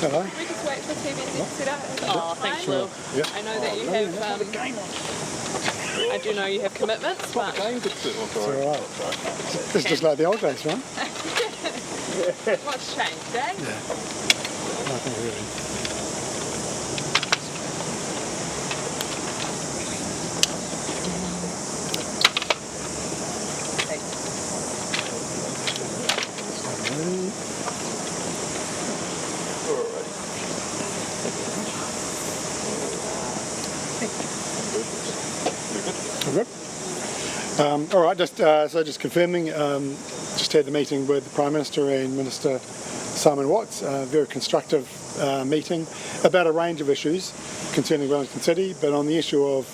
Hello. Can we just wait for TV to set up? Oh, thanks, Lou. Yep. I know that you have, I do know you have commitments, but... It's all right. It's just like the old days, right? What's changed, eh? Yeah. Nothing really. Good. All right, just confirming, just had the meeting with the Prime Minister and Minister Simon Watts, a very constructive meeting about a range of issues concerning Wellington City, but on the issue of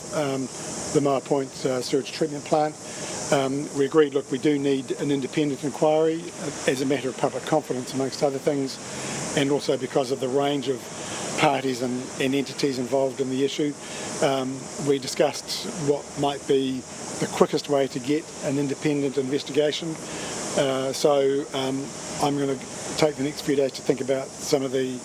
the Maher Point sewage treatment plant, we agreed, look, we do need an independent inquiry as a matter of public confidence amongst other things, and also because of the range of parties and entities involved in the issue. We discussed what might be the quickest way to get an independent investigation. So I'm going to take the next few days to think about some of the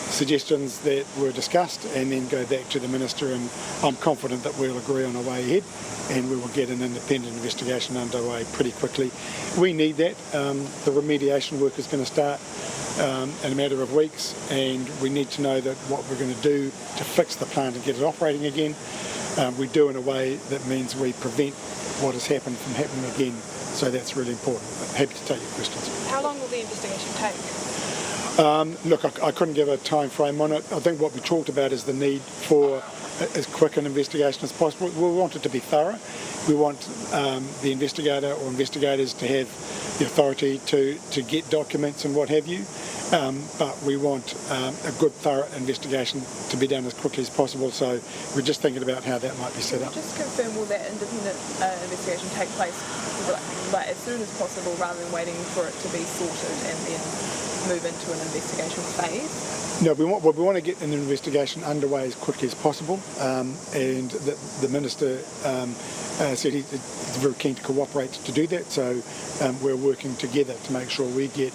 suggestions that were discussed and then go back to the Minister, and I'm confident that we'll agree on a way ahead and we will get an independent investigation underway pretty quickly. We need that. The remediation work is going to start in a matter of weeks, and we need to know that what we're going to do to fix the plant and get it operating again, we do in a way that means we prevent what has happened from happening again. So that's really important. But happy to take your questions. How long will the investigation take? Look, I couldn't give a time frame on it. I think what we talked about is the need for as quick an investigation as possible. We want it to be thorough. We want the investigator or investigators to have the authority to get documents and what have you, but we want a good, thorough investigation to be done as quickly as possible. So we're just thinking about how that might be set up. Just confirm, will that independent investigation take place like as soon as possible rather than waiting for it to be sorted and then move into an investigation phase? No, we want to get an investigation underway as quickly as possible, and the Minister said he's very keen to cooperate to do that, so we're working together to make sure we get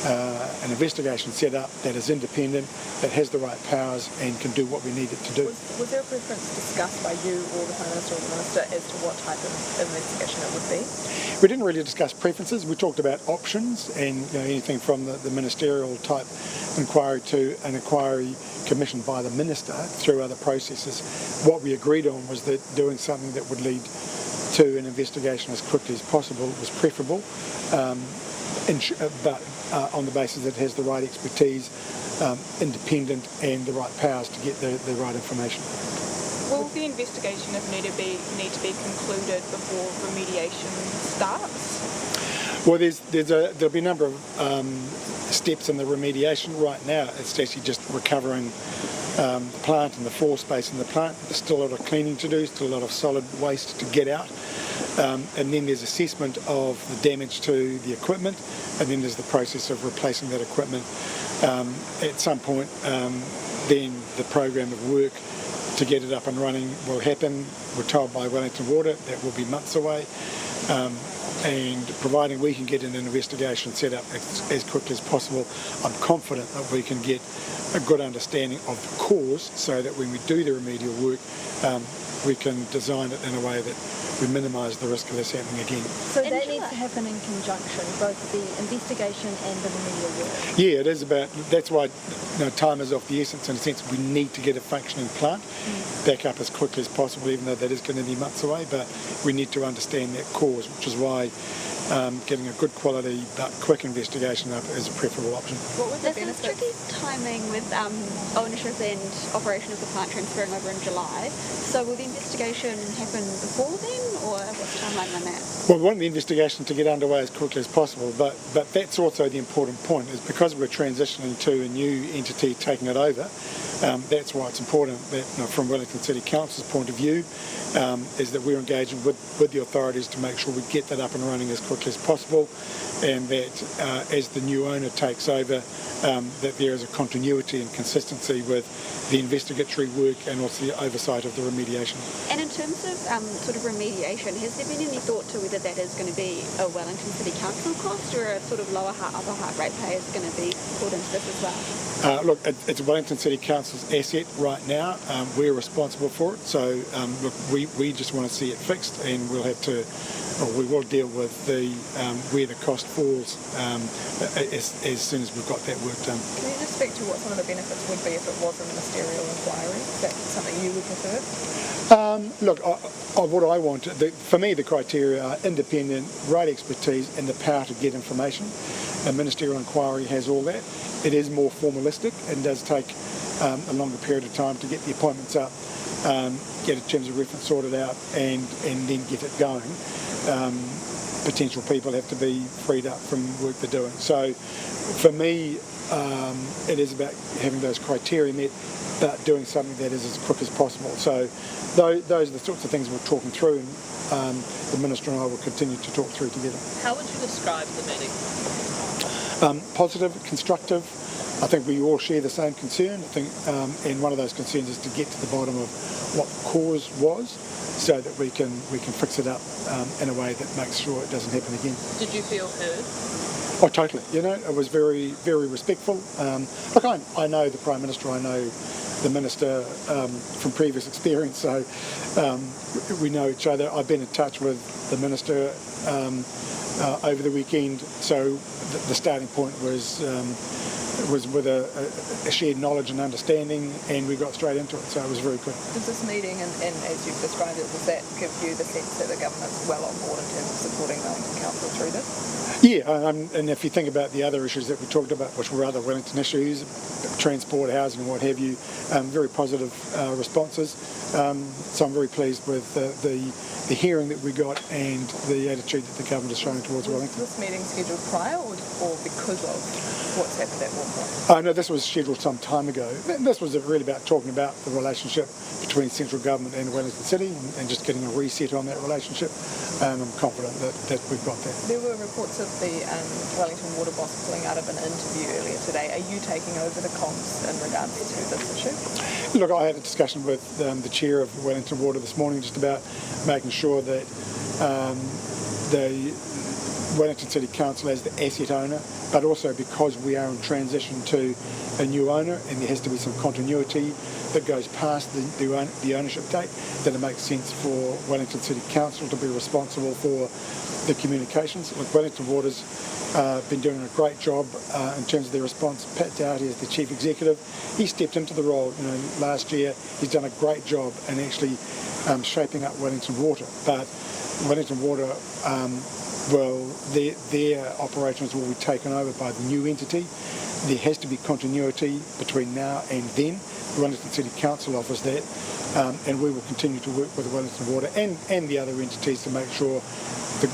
an investigation set up that is independent, that has the right powers and can do what we need it to do. Was there a preference discussed by you or the Prime Minister or the Minister as to what type of investigation it would be? We didn't really discuss preferences. We talked about options and anything from the ministerial type inquiry to an inquiry commissioned by the Minister through other processes. What we agreed on was that doing something that would lead to an investigation as quickly as possible was preferable, but on the basis that it has the right expertise, independent and the right powers to get the right information. Will the investigation, if need to be concluded before remediation starts? Well, there'll be a number of steps in the remediation. Right now, it's actually just recovering the plant and the floor space in the plant. There's still a lot of cleaning to do, still a lot of solid waste to get out. And then there's assessment of the damage to the equipment, and then there's the process of replacing that equipment. At some point, then the program of work to get it up and running will happen. We're told by Wellington Water that will be months away. And providing we can get an investigation set up as quickly as possible, I'm confident that we can get a good understanding of the cause so that when we do the remedial work, we can design it in a way that we minimise the risk of this happening again. So that needs to happen in conjunction, both the investigation and the remedial work? Yeah, it is about, that's why time is of the essence in a sense. We need to get a functioning plant back up as quickly as possible, even though that is going to be months away, but we need to understand that cause, which is why getting a good quality but quick investigation up is a preferable option. What would the There's some benefits? tricky timing with ownership and operation of the plant transferring over in July. So will the investigation happen before then, or what's the timeline on that? Well, we want the investigation to get underway as quickly as possible, but that's also the important point, is because we're transitioning to a new entity taking it over, that's why it's important that from Wellington City Council's point of view, is that we're engaging with the authorities to make sure we get that up and running as quickly as possible, and that as the new owner takes over, that there is a continuity and consistency with the investigatory work and also the oversight of the remediation. And in terms of sort of remediation, has there been any thought to whether whether that is going to be a Wellington City Council cost or a sort of lower heart, upper heart ratepayers going to be pulled into this as well? Look, it's Wellington City Council's asset right now. We're responsible for it. So, look, we just want to see it fixed, and we'll have to, or we will deal with the where the cost falls as soon as we've got that work done. Can you just speak to what some of the benefits would be if it was a ministerial inquiry? Is that something you would prefer? Look, what I want, for me the criteria are independent, right expertise and the power to get information. A ministerial inquiry has all that. It is more formalistic and does take a longer period of time to get the appointments up, get a terms of reference sorted out and then get it going. Potential people have to be freed up from work they're doing. So for me, it is about having those criteria met, but doing something that is as quick as possible. So those are the sorts of things we're talking through, and the Minister and I will continue to talk through together. How would you describe the meeting? Positive, constructive. I think we all share the same concern. I think, and one of those concerns is to get to the bottom of what the cause was, so that we can fix it up in a way that makes sure it doesn't happen again. Did you feel heard? Oh, totally. You know, it was very, very respectful. Look, I know the Prime Minister, I know the Minister from previous experience, so we know each other. I've been in touch with the Minister over the weekend, so the starting point was with a shared knowledge and understanding, and we got straight into it, so it was very good. Does this meeting, and as you've described it, does that give you the sense that the government's well on board in terms of supporting Wellington Council through this? Yeah, and if you think about the other issues that we talked about, which were other Wellington issues, transport, housing, what have you, very positive responses. So I'm very pleased with the hearing that we got and the attitude that the government is showing towards Wellington. Was this meeting scheduled prior or because of what's happened at Warpoint? No, this was scheduled some time ago. This was really about talking about the relationship between central government and Wellington City and just getting a reset on that relationship. I'm confident that we've got that. There were reports of the Wellington Water boss pulling out of an interview earlier today. Are you taking over the comms in regards to this issue? Look, I had a discussion with the chair of Wellington Water this morning just about making sure that the Wellington City Council as the asset owner, but also because we are in transition to a new owner and there has to be some continuity that goes past the ownership date, that it makes sense for Wellington City Council to be responsible for the communications. Look, Wellington Water's been doing a great job in terms of their response. Pat Doughty is the chief executive. He stepped into the role, last year. He's done a great job in actually shaping up Wellington Water. But Wellington Water, their operations will be taken over by the new entity. There has to be continuity between now and then. The Wellington City Council offers that, and we will continue to work with Wellington Water and the other entities to make sure the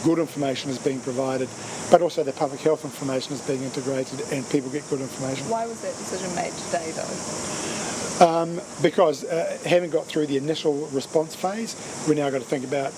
good information is being provided, but also the public health information is being integrated and people get good information. Why was that decision made today, though? Because having got through the initial response phase, we're now got to think about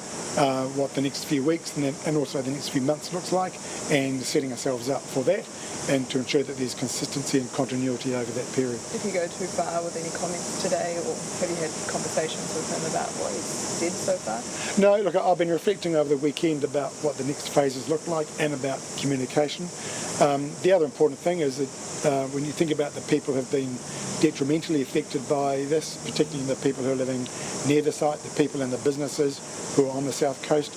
what the next few weeks and also the next few months looks like, and setting ourselves up for that, and to ensure that there's consistency and continuity over that period. Did he go too far with any comments today, or have you had conversations with him about what he's said so far? No, look, I've been reflecting over the weekend about what the next phases look like and about communication. The other important thing is that when you think about the people who have been detrimentally affected by this, particularly the people who are living near the site, the people and the businesses who are on the south coast,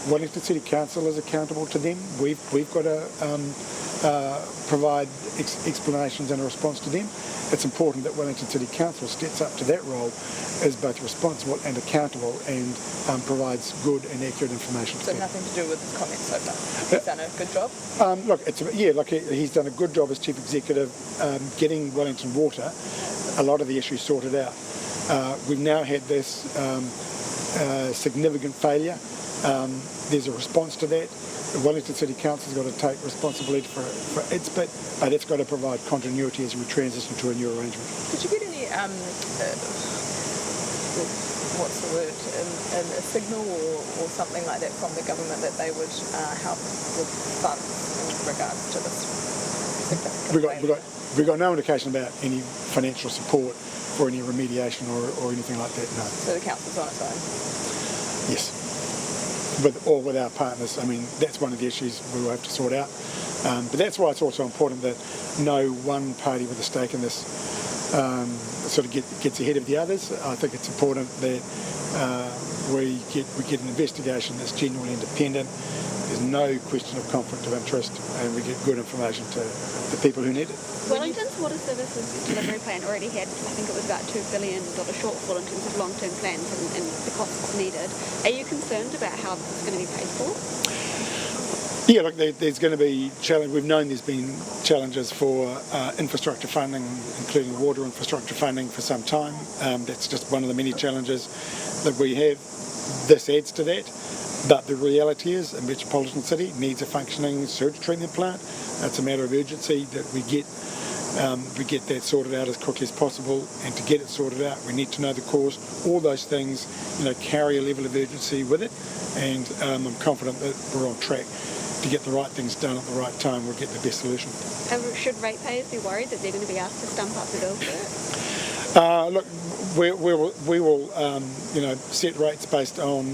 Wellington City Council is accountable to them. We've got to provide explanations and a response to them. It's important that Wellington City Council steps up to that role as both responsible and accountable and provides good and accurate information. So nothing to do with his comments so far? He's done a good job? He's done a good job as Chief Executive getting Wellington Water a lot of the issues sorted out. We've now had this significant failure. There's a response to that. The Wellington City Council's got to take responsibility for its bit, but it's got to provide continuity as we transition to a new arrangement. Did you get any, what's the word, a signal or something like that from the government that they would help with funds in regards to this significant failure? We got no indication about any financial support for any remediation or anything like that, no. So the council's on its own? Yes. with our partners. I mean, that's one of the issues we will have to sort out. But that's why it's also important that no one party with a stake in this sort of gets ahead of the others. I think it's important that we get an investigation that's genuinely independent. There's no question of conflict of interest, and we get good information to the people who need it. Wellington's water services delivery plan already had, I think it was about $2 billion shortfall in terms of long-term plans and the costs needed. Are you concerned about how this is going to be paid for? Yeah, look, there's going to be challenge. We've known there's been challenges for infrastructure funding, including water infrastructure funding, for some time. That's just one of the many challenges that we have. This adds to that. But the reality is, a metropolitan city needs a functioning sewage treatment plant. It's a matter of urgency that we get that sorted out as quickly as possible. And to get it sorted out, we need to know the cause. All those things, carry a level of urgency with it. And I'm confident that we're on track to get the right things done at the right time. We'll get the best solution. Should ratepayers be worried that they're going to be asked to stump up the bill for it? Look, we will set rates based on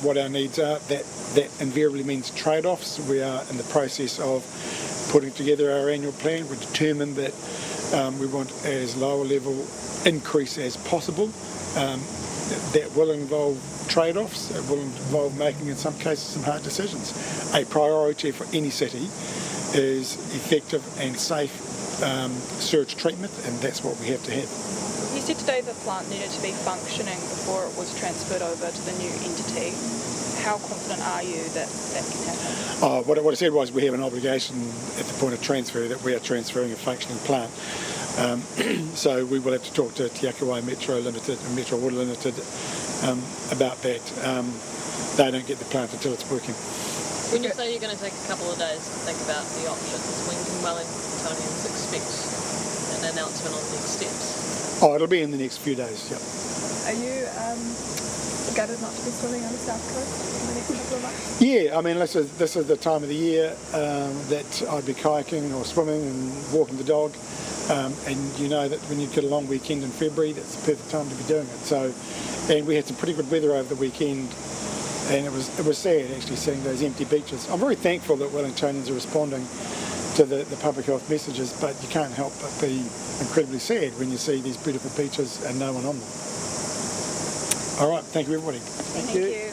what our needs are. That invariably means trade-offs. We are in the process of putting together our annual plan. We're determined that we want as low a level increase as possible. That will involve trade-offs. It will involve making, in some cases, some hard decisions. A priority for any city is effective and safe sewage treatment, and that's what we have to have. You said today the plant needed to be functioning before it was transferred over to the new entity. How confident are you that that can happen? What I said was we have an obligation at the point of transfer that we are transferring a functioning plant. So we will have to talk to Te Akawai Metro Limited and Metro Water Limited about that. They don't get the plant until it's working. When you say you're going to take a couple of days to think about the options, when can Wellingtonians expect an announcement on next steps? It'll be in the next few days, yeah. Are you gutted not to be swimming on the south coast in the next couple of months? Yeah, I mean, this is the time of the year that I'd be kayaking or swimming and walking the dog. And you know that when you've got a long weekend in February, that's the perfect time to be doing it. So, and we had some pretty good weather over the weekend, and it was sad actually seeing those empty beaches. I'm very thankful that Wellingtonians are responding to the public health messages, but you can't help but be incredibly sad when you see these beautiful beaches and no one on them. All right, thank you everybody. Thank you.